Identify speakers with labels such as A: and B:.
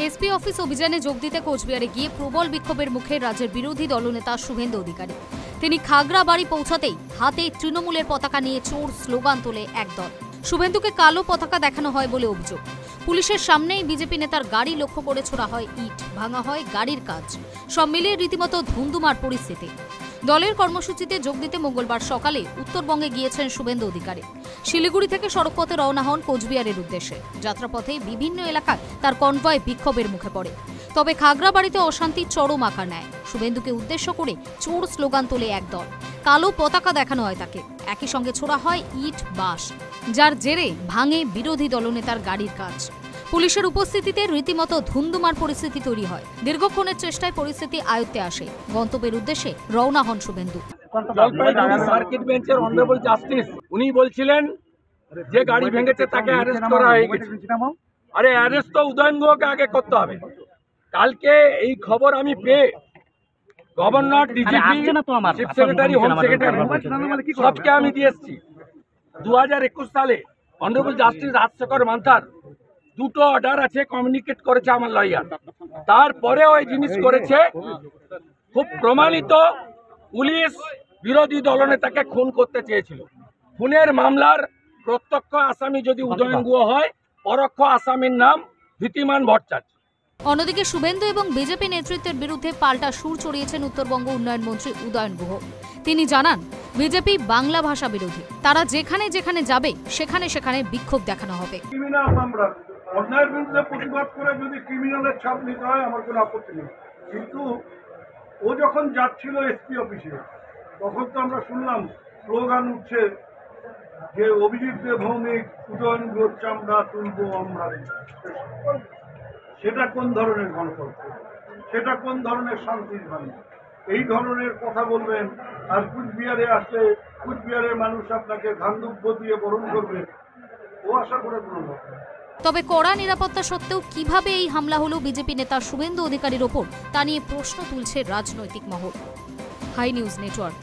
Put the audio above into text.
A: SP office অভিযানে যোগ দিতে কোচবিহারে গিয়ে প্রবল বিক্ষোভের মুখে রাজ্যের বিরোধী দলনেতা শুভেন্দু অধিকারী। তিনি খাগড়াবাড়ি পৌঁছাতেই হাতে তৃণমূলের পতাকা নিয়ে চোর স্লোগান তোলে একদল। শুভেন্দুকে কালো পতাকা দেখানো হয় বলে অভিযোগ। পুলিশের সামনেই বিজেপি নেতার গাড়ি লক্ষ্য করে ছোড়া হয় ইট, ভাঙা হয় গাড়ির কাঁচ। সব মিলিয়ে রীতিমতো ধুন্ধুমার পরিস্থিতি। দলের কর্মসূচিতে যোগ দিতে মঙ্গলবার সকালে উত্তরবঙ্গে গিয়েছেন শুভেন্দু অধিকারী। শিলিগুড়ি থেকে সড়কপথে রওনা হন কোচবিহারের উদ্দেশ্যে। যাত্রাপথে বিভিন্ন এলাকায় তার কনভয় বিক্ষোভের মুখে পড়ে। তবে খাগড়াবাড়িতে অশান্তি চরম আকার নেয়। শুভেন্দুকে উদ্দেশ্য করে চোর স্লোগান তোলে একদল। কালো পতাকা দেখানো হয় তাকে। একই সঙ্গে ছোড়া হয় ইট, বাঁশ, যার জেরে ভাঙে বিরোধী দলনেতার গাড়ির কাঁচ। পুলিশের উপস্থিতিতে রীতিমতো ধুন্ধুমার পরিস্থিতি তৈরি হয়। দীর্ঘক্ষণের চেষ্টায় পরিস্থিতি আয়ত্তে আসে। গন্তব্যের উদ্দেশ্যে রওনা হন শুভেন্দু।
B: জলপাইগুড়ি সার্কিট বেঞ্চের অনারেবল জাস্টিস উনি বলছিলেন যে গাড়ি ভেঙেছে তাকে অ্যারেস্ট করা হয়ে গেছে। আরে অ্যারেস্ট তো উদয়ন গুহকে আগে করতে হবে। কালকে এই খবর আমি পেয়ে governor, DGP, chief secretary, home secretary সবকে আমি দিয়ে এসেছি। 2021 সালে অনারেবল জাস্টিস রাজশেখর মান্থার দুটো অর্ডার আছে, কমিউনিকেট করেছে আমার লয়ার। তারপরে ওই জিনিস করেছে, খুব প্রমাণিত। পুলিশ বিরোধী দলনেতাকে খুন করতে চেয়েছিল। খুনের মামলার প্রত্যক্ষ আসামি যদি উদয়ন গুহ হয়, পরোক্ষ আসামির নাম ধৃতিমান ভট্টাচার্য।
A: অন্যদিকে শুভেন্দু এবং বিজেপি নেতৃত্বের বিরুদ্ধে পাল্টা সুর চড়িয়েছেন উত্তরবঙ্গ উন্নয়ন মন্ত্রী উদয়ন গুহ। তিনি জানান, বিজেপি বাংলা ভাষা বিরোধী। তারা যেখানে যেখানে যাবে সেখানে সেখানে বিক্ষোভ দেখানো হবে।
C: অন্যায়ের বিরুদ্ধে প্রতিবাদ করে যদি ক্রিমিনালের ছাপ নিতে হয় আমার কোনো আপত্তি নেই, কিন্তু ও যখন যাচ্ছিল এসপি অফিসে তখন তো আমরা শুনলাম স্লোগান উঠছে যে অভিজিৎ দে ভৌমিক, উদয়ন গুহ চামড়া তুলব আমরা। সেটা কোন ধরনের গণতন্ত্র? সেটা কোন ধরনের শান্তির বাণী? এই ধরনের কথা বলবেন আর কুচবিহারে আসলে কুচবিহারের মানুষ আপনাকে ধানদুব্য দিয়ে বরণ করবে, ও আশা করে কোনো কথা।
A: তবে কড়া নিরাপত্তা সত্ত্বেও কিভাবে এই হামলা হলো বিজেপি নেতা শুভেন্দু অধিকারীর ওপর, তা নিয়ে প্রশ্ন তুলছে রাজনৈতিক মহল। High News network.